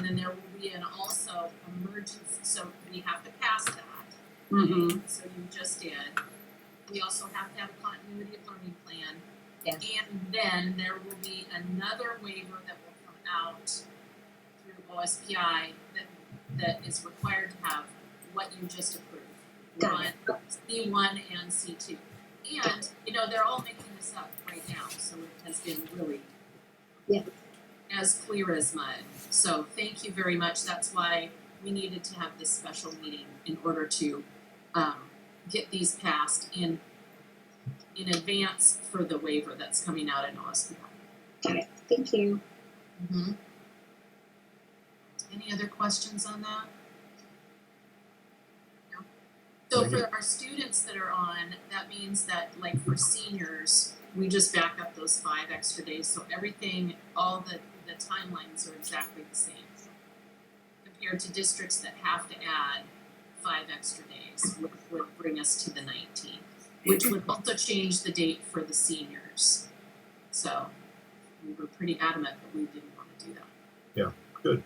And then there will be an also emergency, so we have to pass that. Mm-hmm. So you just did. We also have to have a continuity of learning plan. Yeah. And then there will be another waiver that will come out through OSPI that is required to have what you just approved. Got it. C1 and C2. And, you know, they're all making this up right now, so it has been really as clear as mud. So thank you very much. That's why we needed to have this special meeting in order to get these passed in advance for the waiver that's coming out in OSPI. Okay, thank you. Mm-hmm. Any other questions on that? No. So for our students that are on, that means that like for seniors, we just back up those 5 extra days. So everything, all the timelines are exactly the same compared to districts that have to add 5 extra days, which would bring us to the 19th, which would also change the date for the seniors. So we were pretty adamant that we didn't want to do that. Yeah, good.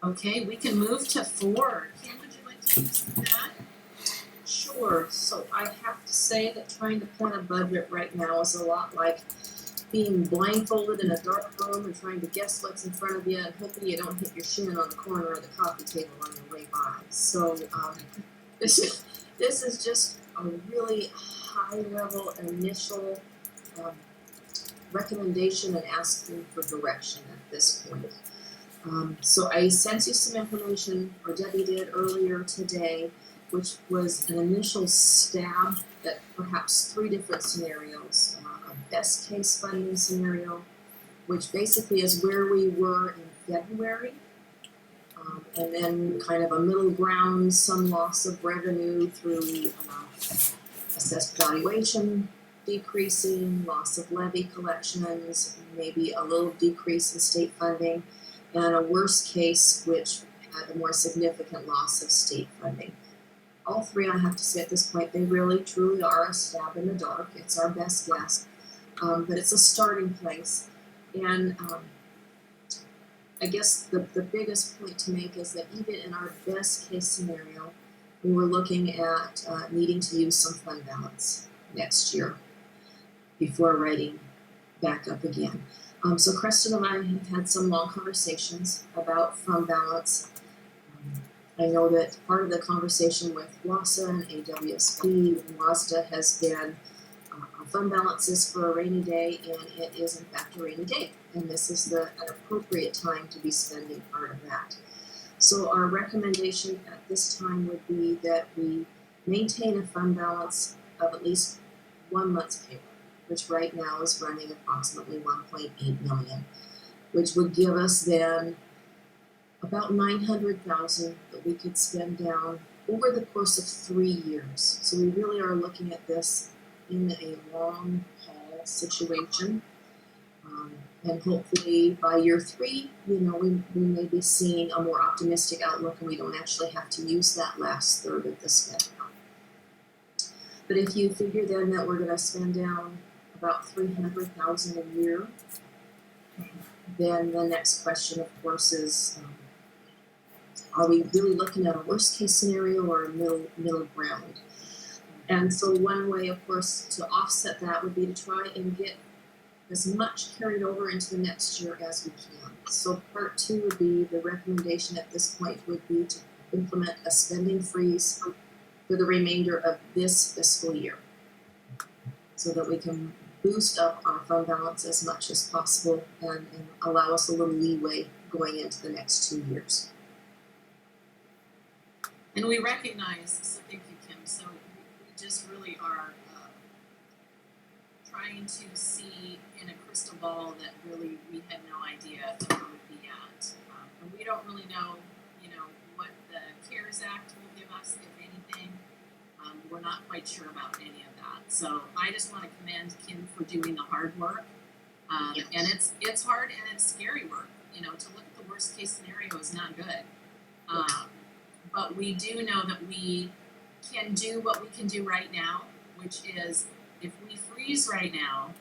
Okay, we can move to 4. Kim, would you like to use that? Sure. So I have to say that trying to plan a budget right now is a lot like being blindfolded in a dark room and trying to guess what's in front of you and hoping you don't hit your shin on the corner of the coffee table on your way by. So this is just a really high-level initial recommendation and asking for direction at this point. So I sent you some information, or Debbie did earlier today, which was an initial stab at perhaps 3 different scenarios. A best case funding scenario, which basically is where we were in February, and then kind of a middle ground, some loss of revenue through assessed valuation decreasing, loss of levy collections, maybe a little decrease in state funding, and a worst case which had a more significant loss of state funding. All 3, I have to say at this point, they really truly are a stab in the dark. It's our best guess, but it's a starting place. And I guess the biggest point to make is that even in our best case scenario, we were looking at needing to use some fund balance next year before writing back up again. So Preston and I have had some long conversations about fund balance. I know that part of the conversation with WASA and AWSP and WASDA has been fund balances for a rainy day, and it is in fact a rainy day, and this is an appropriate time to be spending part of that. So our recommendation at this time would be that we maintain a fund balance of at least 1 month's payroll, which right now is running approximately $1.8 million, which would give us then about $900,000 that we could spend down over the course of 3 years. So we really are looking at this in a long haul situation, and hopefully by year 3, you know, we may be seeing a more optimistic outlook, and we don't actually have to use that last third of the spend down. But if you figure then that we're going to spend down about $300,000 a year, then the next question, of course, is are we really looking at a worst case scenario or a middle ground? And so one way, of course, to offset that would be to try and get as much carried over into the next year as we can. So part 2 would be, the recommendation at this point would be to implement a spending freeze for the remainder of this fiscal year, so that we can boost up our fund balance as much as possible and allow us a little leeway going into the next 2 years. And we recognize, so thank you, Kim, so we just really are trying to see in a crystal ball that really we had no idea where we'd be at. And we don't really know, you know, what the CARES Act will give us, if anything. We're not quite sure about any of that. So I just want to commend Kim for doing the hard work. And it's hard and it's scary work. You know, to look at the worst case scenario is not good. But we do know that we can do what we can do right now, which is if we freeze right now,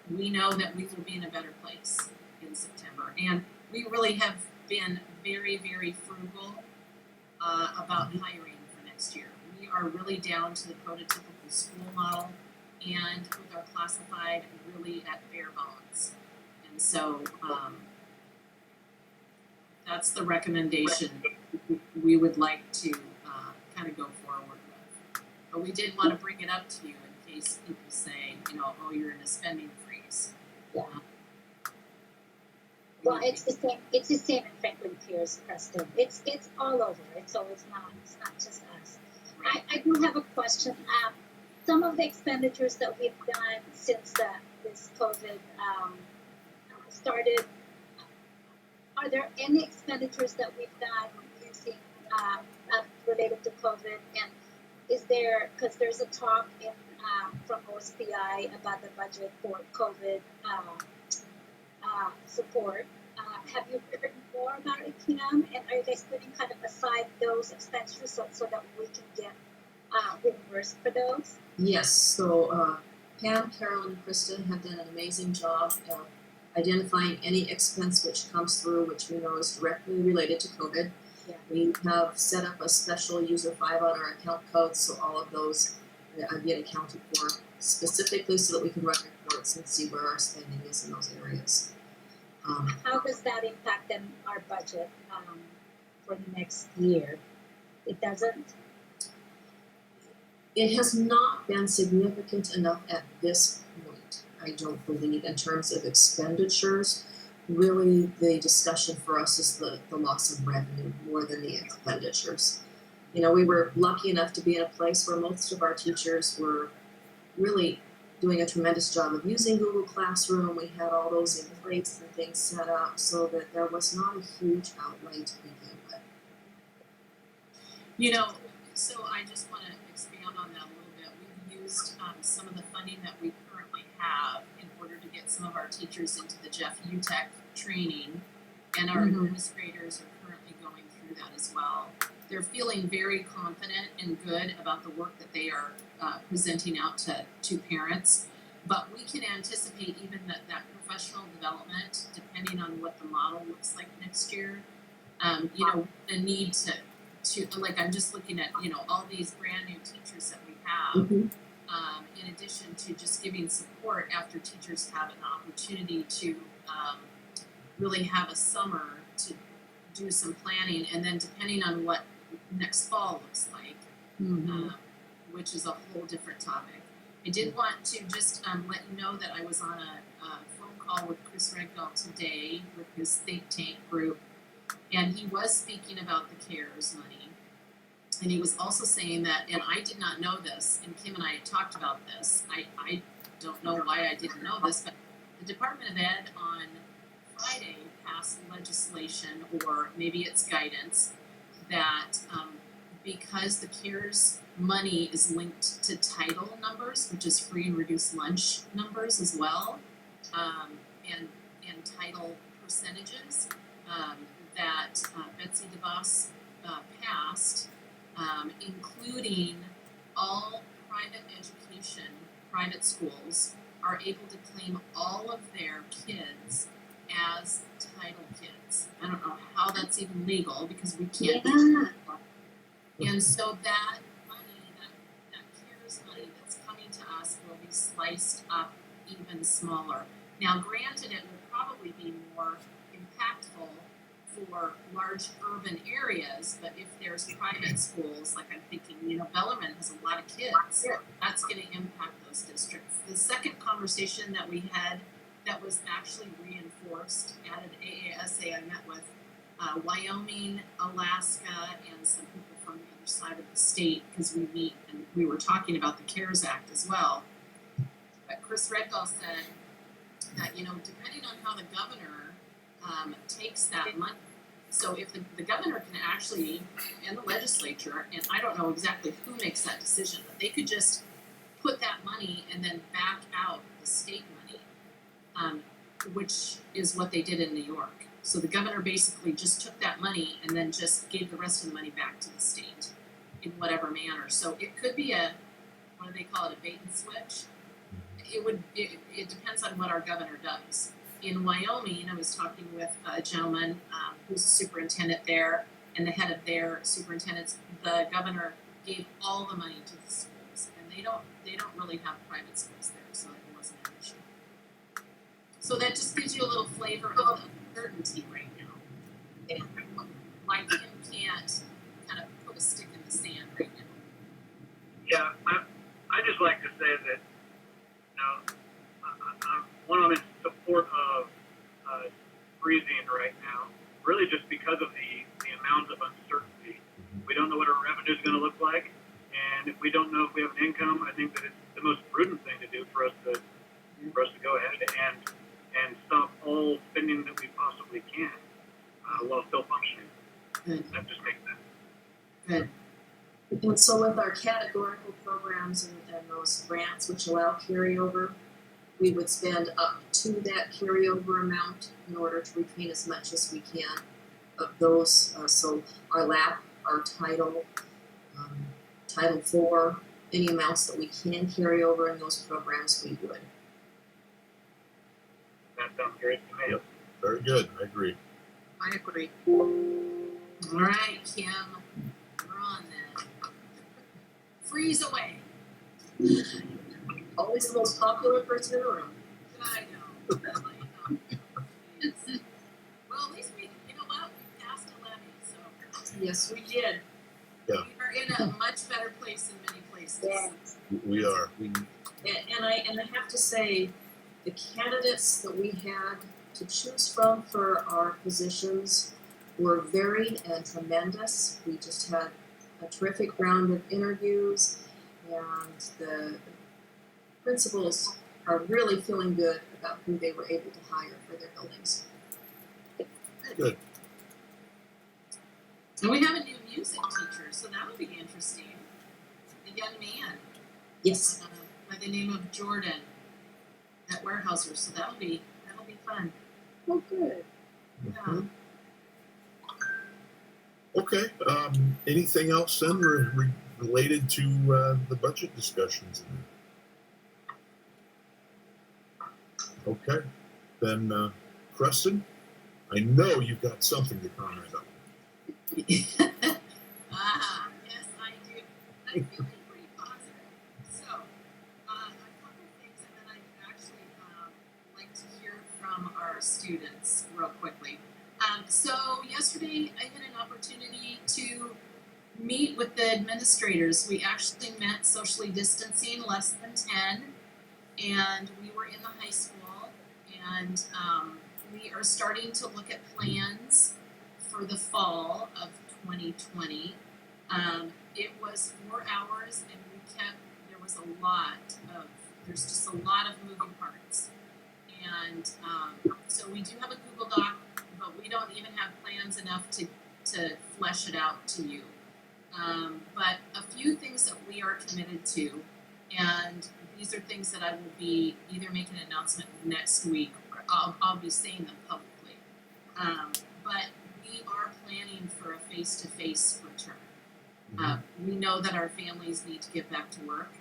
we know that we will be in a better place in September. And we really have been very, very frugal about hiring for next year. We are really down to the prototypical school model, and with our classified really at bare bones. And so that's the recommendation we would like to kind of go forward with. But we did want to bring it up to you in case people say, oh, you're in a spending freeze. Yeah. Well, it's the same. It's the same in Franklin Pierce, Preston. It's all over. So it's not just us. Right. I do have a question. Some of the expenditures that we've done since this COVID started, are there any expenditures that we've done using related to COVID? And is there, because there's a talk in from OSPI about the budget for COVID support. Have you heard more about it, Kim? And are you guys putting kind of aside those expenditures so that we can get reimbursed for those? Yes, so Pam, Carol, and Kristen have done an amazing job of identifying any expense which comes through, which we know is directly related to COVID. Yeah. We have set up a special user 5 on our account code, so all of those get accounted for specifically so that we can run reports and see where our spending is in those areas. How does that impact then our budget for the next year? It doesn't? It has not been significant enough at this point, I don't believe, in terms of expenditures. Really, the discussion for us is the loss of revenue more than the expenditures. We were lucky enough to be in a place where most of our teachers were really doing a tremendous job of using Google Classroom. We had all those in place and things set up so that there was not a huge outlay to begin with. So I just want to expand on that a little bit. We've used some of the funding that we currently have in order to get some of our teachers into the Jeff UTech training, and our administrators are currently going through that as well. They're feeling very confident and good about the work that they are presenting out to parents, but we can anticipate even that professional development, depending on what the model looks like next year, the need to like, I'm just looking at, all these brand new teachers that we have, in addition to just giving support after teachers have an opportunity to really have a summer to do some planning, and then depending on what next fall looks like, which is a whole different topic. I did want to just let you know that I was on a phone call with Chris Regdahl today with his think tank group, and he was speaking about the CARES money. And he was also saying that, and I did not know this, and Kim and I had talked about this. I don't know why I didn't know this, but the Department of Ed on Friday passed legislation, or maybe it's guidance, that because the CARES money is linked to title numbers, which is free and reduced lunch numbers as well, and title percentages, that Betsy DeVos passed, including all private schools are able to claim all of their kids as title kids. I don't know how that's even legal because we can't. Yeah. And so that money, that CARES money that's coming to us will be sliced up even smaller. Now, granted, it will probably be more impactful for large urban areas, but if there's private schools, like I'm thinking, Bellarmine has a lot of kids, that's going to impact those districts. The second conversation that we had that was actually reinforced at an AASA I met with Wyoming, Alaska, and some people from the other side of the state, because we meet and we were talking about the CARES Act as well. But Chris Regdahl said that, depending on how the governor takes that money, so if the governor can actually, and the legislature, and I don't know exactly who makes that decision, but they could just put that money and then back out the state money, which is what they did in New York. So the governor basically just took that money and then just gave the rest of the money back to the state in whatever manner. So it could be what do they call it, a bait and switch. it depends on what our governor does. In Wyoming, I was talking with a gentleman who's a superintendent there, and the head of their superintendents. The governor gave all the money to the schools, and they don't really have private schools there, so it wasn't an issue. So that just gives you a little flavor of the uncertainty right now. And why Kim can't kind of put a stick in the sand right now. Yeah, I just like to say that, you know, I'm in support of freezing right now, really just because of the amount of uncertainty. We don't know what our revenue is going to look like, and if we don't know if we have an income, I think that it's the most prudent thing to do for us to go ahead and stop all spending that we possibly can while still functioning. Good. That just makes sense. Good. And so with our categorical programs and those grants which allow carryover, we would spend up to that carryover amount in order to retain as much as we can of those. So our LAP, our Title IV, any amounts that we can carry over in those programs, we would. That sounds great to me. Yep. Very good. I agree. I agree. All right, Kim, you're on then. Freeze away. Always the most popular person in the room. I know. Yes. Well, at least you know what? We passed a levy, so Yes, we did. Yeah. we are in a much better place in many places. Yes. We are. And I have to say, the candidates that we had to choose from for our positions were varied and tremendous. We just had a terrific round of interviews, and the principals are really feeling good about who they were able to hire for their buildings. Good. And we have a new music teacher, so that'll be interesting. A young man Yes. by the name of Jordan at Warehouser, so that'll be fun. Oh, good. Yeah. Okay. Anything else then related to the budget discussions? Okay. Then, Preston, I know you've got something to comment on. Yes, I do. I'm feeling pretty positive. So, a couple of things, and then I'd actually like to hear from our students real quickly. So yesterday I had an opportunity to meet with the administrators. We actually met socially distancing, less than 10, and we were in the high school, and we are starting to look at plans for the fall of 2020. It was 4 hours, and there's just a lot of moving parts. And so we do have a Google Doc, but we don't even have plans enough to flesh it out to you. But a few things that we are committed to, and these are things that I will be either making an announcement next week, or I'll be saying them publicly. But we are planning for a face-to-face return. We know that our families need to get back to work,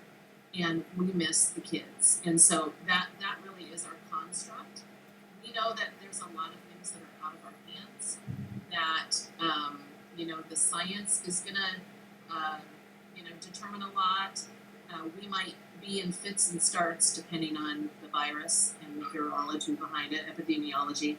and we miss the kids. And so that really is our construct. We know that there's a lot of things that are out of our hands, that, the science is going to, determine a lot. We might be in fits and starts depending on the virus and the virology behind it, epidemiology.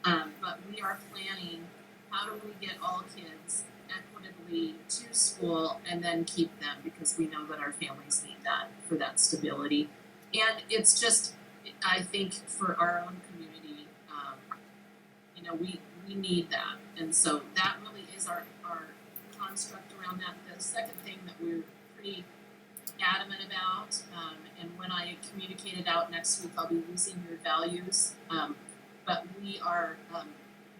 But we are planning, how do we get all kids equitably to school and then keep them, because we know that our families need that for that stability. And it's just, I think, for our own community, we need that. And so that really is our construct around that. The second thing that we're pretty adamant about, and when I communicate it out next week, I'll be using your values, but we are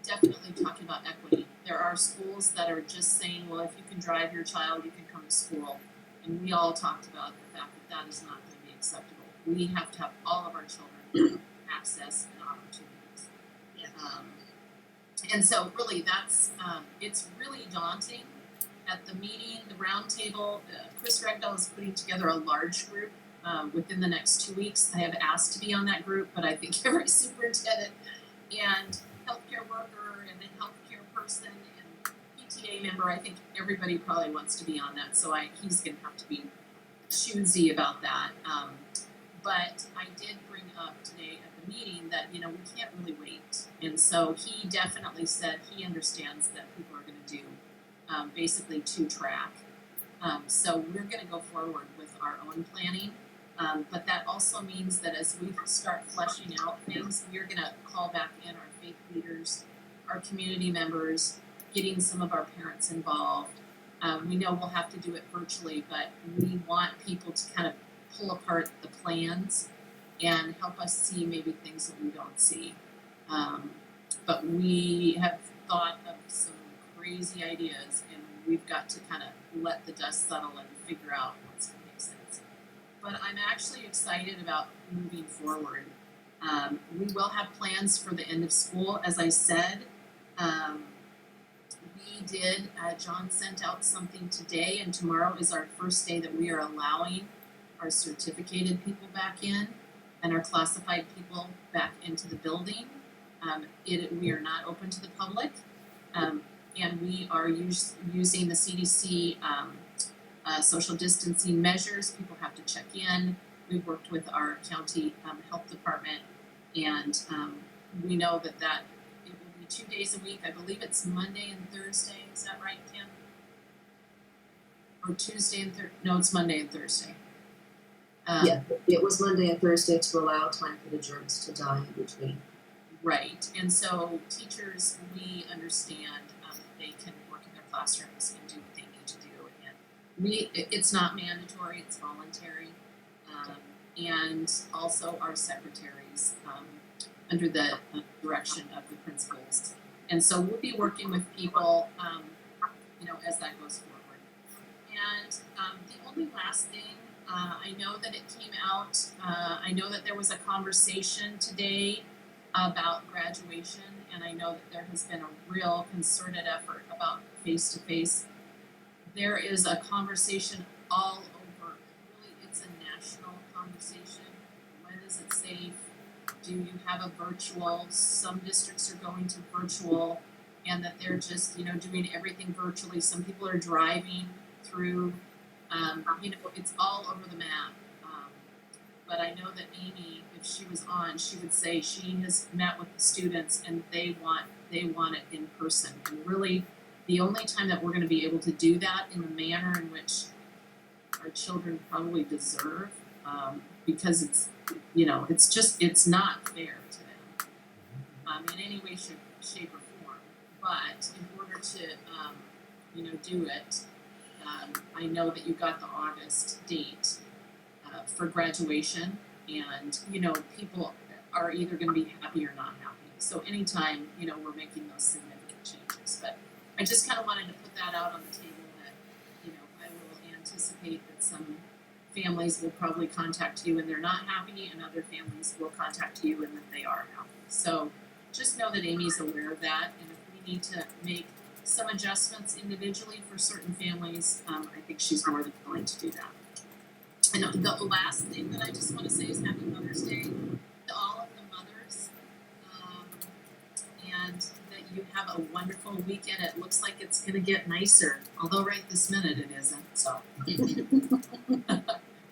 definitely talking about equity. There are schools that are just saying, well, if you can drive your child, you can come to school. And we all talked about the fact that is not going to be acceptable. We have to have all of our children access and opportunities. Yeah. And so really that's, it's really daunting. At the meeting, the round table, Chris Regdell is putting together a large group within the next 2 weeks. I have asked to be on that group, but I think every superintendent and healthcare worker and then healthcare person and PTA member, I think everybody probably wants to be on that. So he's going to have to be choosy about that. But I did bring up today at the meeting that, we can't really wait. And so he definitely said he understands that people are going to do basically 2-track. So we're going to go forward with our own planning. But that also means that as we start fleshing out things, we're going to call back in our faith leaders, our community members, getting some of our parents involved. We know we'll have to do it virtually, but we want people to kind of pull apart the plans and help us see maybe things that we don't see. But we have thought of some crazy ideas, and we've got to kind of let the dust settle and figure out what's going to make sense. But I'm actually excited about moving forward. We will have plans for the end of school, as I said. John sent out something today, and tomorrow is our first day that we are allowing our certificated people back in and our classified people back into the building. We are not open to the public, and we are using the CDC social distancing measures. People have to check in. We've worked with our county health department, and we know that it will be 2 days a week. I believe it's Monday and Thursday. Is that right, Kim? Or Tuesday and Thursday? No, it's Monday and Thursday. Yeah, it was Monday and Thursday to allow time for the germs to die in between. Right, and so teachers, we understand they can work in their classrooms and do what they need to do, and it's not mandatory; it's voluntary, and also our secretaries under the direction of the principals, and so we'll be working with people, as that goes forward. And the only last thing. I know that it came out, I know that there was a conversation today about graduation, and I know that there has been a real concerted effort about face-to-face. There is a conversation all over, really it's a national conversation. When is it safe? Do you have a virtual? Some districts are going to virtual, and that they're just, doing everything virtually. Some people are driving through. It's all over the map. But I know that Amy, if she was on, she would say she has met with the students and they want it in person. And really, the only time that we're going to be able to do that in the manner in which our children probably deserve, because it's not fair to them in any way, shape, or form. But in order to, do it. I know that you got the August date for graduation, and people are either going to be happy or not happy. So anytime we're making those significant changes, but I just kind of wanted to put that out on the table that I will anticipate that some families will probably contact you and they're not happy, and other families will contact you and that they are happy. So just know that Amy's aware of that, and if we need to make some adjustments individually for certain families, I think she's more than willing to do that. And the last thing that I just want to say is Happy Mother's Day to all of the mothers, and that you have a wonderful weekend. It looks like it's going to get nicer, although right this minute it isn't. So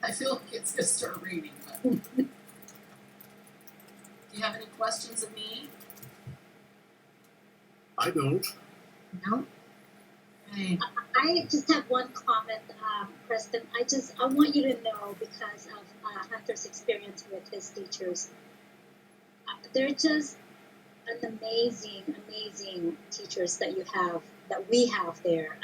I feel like it's going to start raining. But do you have any questions of me? I don't. No. Okay. I just have one comment, Preston. I want you to know, because of Hunter's experience with his teachers, they're just an amazing teachers that we have there.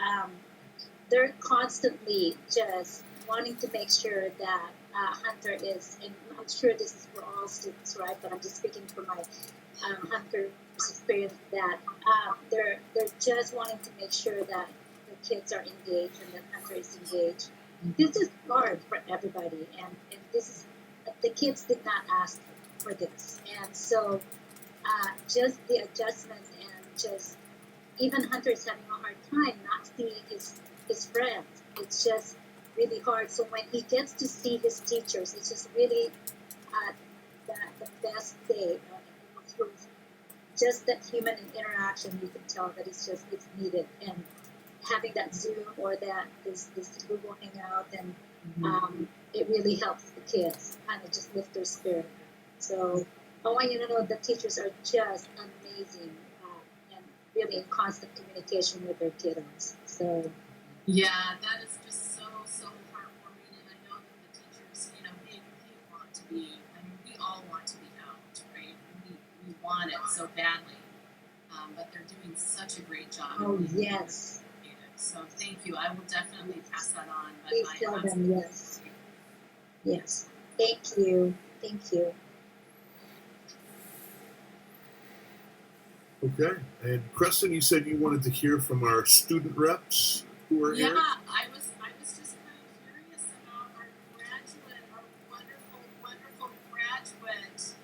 They're constantly just wanting to make sure that Hunter is, and I'm sure this is for all students, right? But I'm just speaking for my Hunter's experience, that they're just wanting to make sure that the kids are engaged and that Hunter is engaged. This is hard for everybody, and this is, the kids did not ask for this, and so just the adjustments, and just even Hunter is having a hard time not seeing his friends. It's just really hard. So when he gets to see his teachers, it's just really the best day. Through just that human interaction, you can tell that it's needed. And having that Zoom or this Google Hangout, and it really helps the kids kind of just lift their spirit. So I want you to know the teachers are just amazing and really in constant communication with their kiddos. So yeah, that is just so heartwarming, and I know that the teachers, they want to be. I mean, we all want to be helped, right? We want it so badly, but they're doing such a great job. oh yes. So thank you. I will definitely pass that on. But Please tell them yes. Yes. Thank you. Thank you. Okay, and Creston, you said you wanted to hear from our student reps who are here. Yeah, I was just kind of curious about our graduate, our wonderful graduate.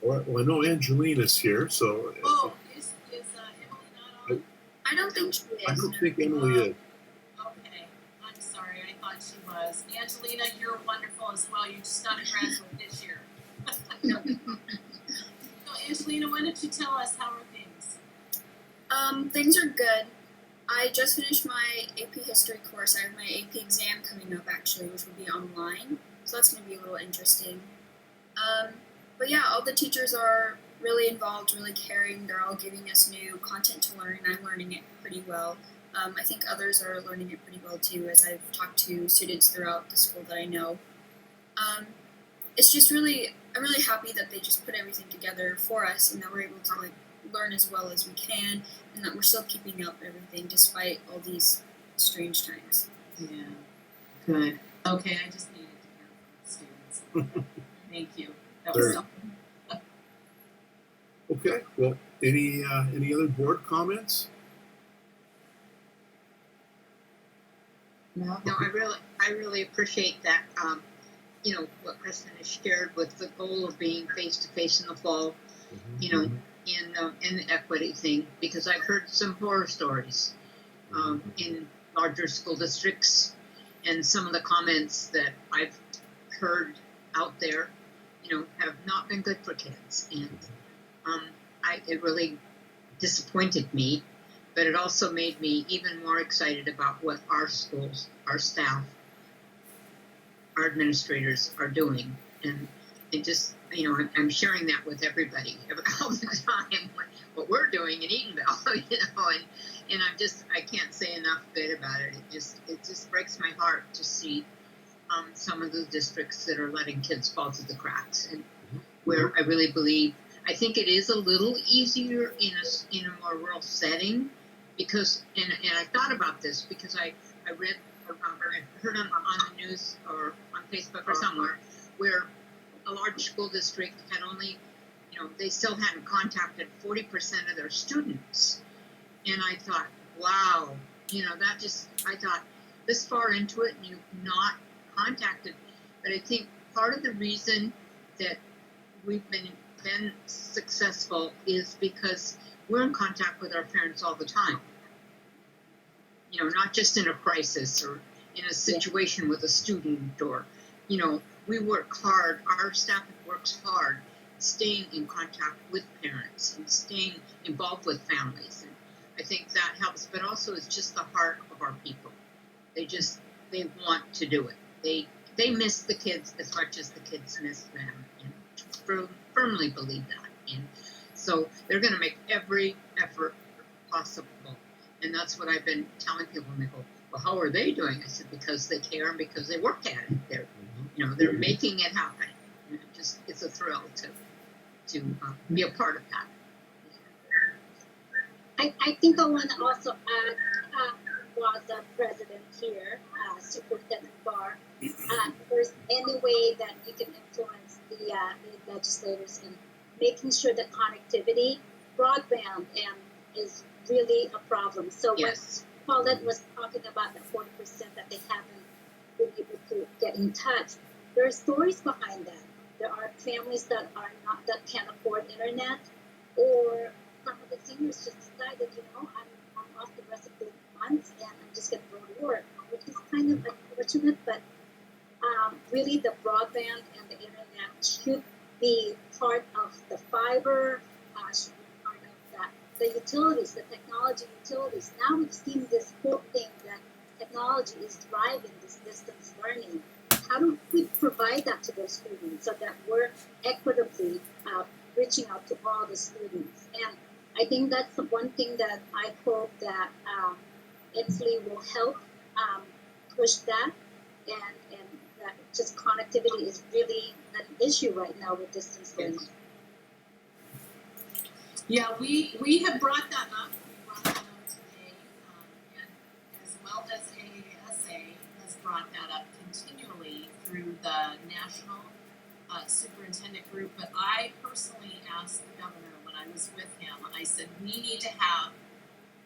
Well, I know Angelina's here, so Oh, is Emily not on? I don't think she is. I don't think Emily is. Okay, I'm sorry. I thought she was. Angelina, you're wonderful as well. You just got a graduate this year. So, Angelina, why don't you tell us how are things? Things are good. I just finished my AP History course. I have my AP exam coming up actually, which will be online. So that's going to be a little interesting. But yeah, all the teachers are really involved, really caring. They're all giving us new content to learn, and I'm learning it pretty well. I think others are learning it pretty well too, as I've talked to students throughout the school that I know. It's just I'm really happy that they just put everything together for us, and that we're able to learn as well as we can, and that we're still keeping up everything despite all these strange times. Yeah, good. Okay, I just needed to hear from the students. Thank you. That was something. Okay, well, any other board comments? No. No, I really appreciate that. What Kristen has shared with the goal of being face to face in the fall. In the equity thing, because I've heard some horror stories in larger school districts, and some of the comments that I've heard out there, have not been good for kids, and it really disappointed me, but it also made me even more excited about what our schools, our staff, our administrators are doing, and it just, I'm sharing that with everybody all the time, what we're doing in Eatonville, and I can't say enough good about it. It just breaks my heart to see some of the districts that are letting kids fall through the cracks, and where I really believe, I think it is a little easier in a more rural setting, because, and I thought about this because I read, or I heard on the news or on Facebook or somewhere, where a large school district had only, they still hadn't contacted 40% of their students. And I thought, wow, I thought this far into it and you've not contacted. But I think part of the reason that we've been successful is because we're in contact with our parents all the time. Not just in a crisis or in a situation with a student, or, we work hard, our staff works hard, staying in contact with parents and staying involved with families. And I think that helps, but also it's just the heart of our people. They want to do it. They miss the kids as much as the kids miss them, and firmly believe that. And so they're going to make every effort possible. And that's what I've been telling people, and they go, well, how are they doing? I said, because they care and because they work at it. They're making it happen. And it's a thrill to be a part of that. I think I want to also add, was the president here, Superintendent Barr, if there's any way that you can influence the legislators in making sure that connectivity, broadband, is really a problem. So Yes. when Paulette was talking about the 40% that they haven't been able to get in touch, there are stories behind that. There are families that can't afford internet, or some of the seniors just decided, I'm off the rest of months and I'm just going to go to work, which is kind of unfortunate, but really the broadband and the internet should be part of the fiber, should be part of the utilities, the technology utilities. Now we've seen this whole thing that technology is driving this distance learning. How do we provide that to those students so that we're equitably reaching out to all the students? And I think that's the one thing that I hope that Inslee will help push that, and that just connectivity is really an issue right now with distance learning. Yeah, we have brought that up. We brought that up today, and as well as AASA has brought that up continually through the national superintendent group. But I personally asked the governor when I was with him, I said, we need to have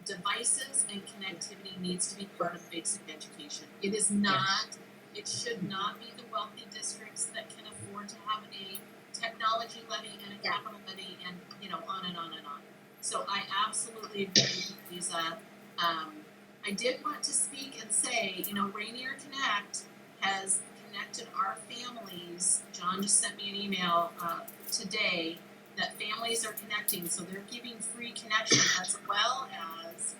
devices and connectivity needs to be part of basic education. It is not, it should not be the wealthy districts that can afford to have a technology levy and a capital levy and, you know, on and on and on. So I absolutely agree with Lisa. I did want to speak and say, you know, Rainier Connect has connected our families. John just sent me an email today that families are connecting, so they're giving free connection as well as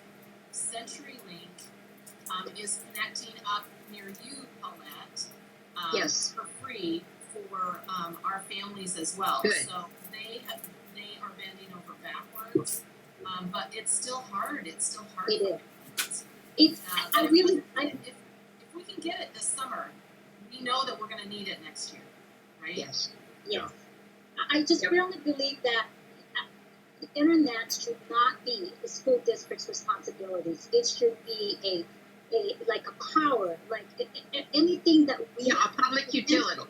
CenturyLink is connecting up near you, Paulette, Yes. for free for our families as well. Good. So they are bending over backwards, but it's still hard. It's still hard. It for is. families. I really, if we can get it this summer, we know that we're going to need it next year, right? Yes. yes. I just really believe that the internet should not be the school district's responsibilities. It should be a like a power, like anything that we Yeah, a public utility.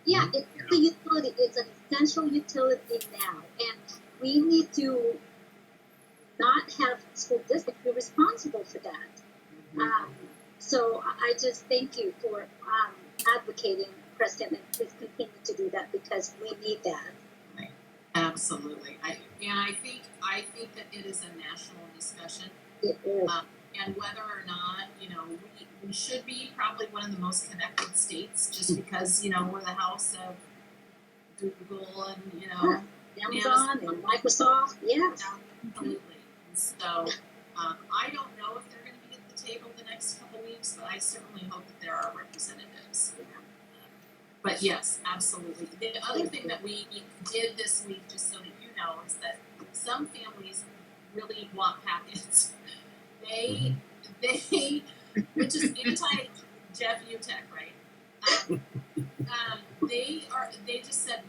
Yeah, it's a utility. It's an essential utility now, and we need to not have school districts be responsible for that. So I just thank you for advocating, Preston, and please continue to do that because we need that. Absolutely. I think that it is a national discussion. It is. And whether or not, you know, we should be probably one of the most connected states just because, you know, we're the house of Google and, you know, Amazon and Microsoft, yes. Absolutely. And so I don't know if they're going to be at the table the next couple weeks, but I certainly hope that there are representatives. But yes, absolutely. The other thing that we did this week, just so that you know, is that some families really want packets. They, which is anti-Jeff Utek, right? They just said,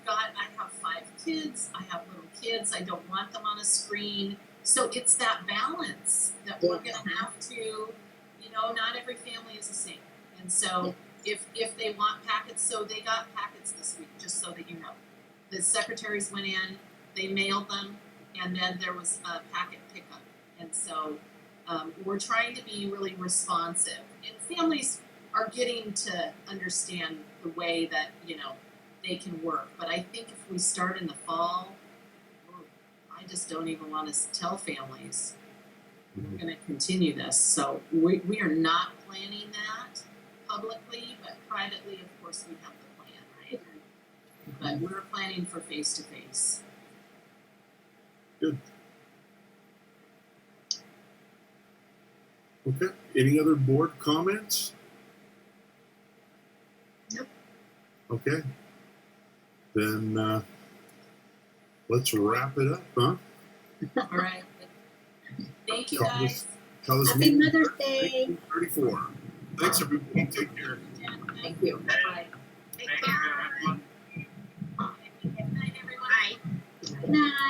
I have 5 kids, I have little kids, I don't want them on a screen. So it's that balance that we're going to have to, you know, not every family is the same. And so if they want packets, so they got packets this week, just so that you know. The secretaries went in, they mailed them, and then there was a packet pickup. And so we're trying to be really responsive. And families are getting to understand the way that, you know, they can work. But I think if we start in the fall, I just don't even want to tell families we're going to continue this. So we are not planning that publicly, but privately, of course, we have the plan, right? But we're planning for face-to-face. Good. Okay. Any other board comments? Nope. Okay. Then let's wrap it up, huh? All right. Thank you, guys. Tell us Happy Mother's Day. 34. Thanks, everybody. Take care. Thank you. Bye. Thank you, everyone. Good night, everyone. Bye. Good night.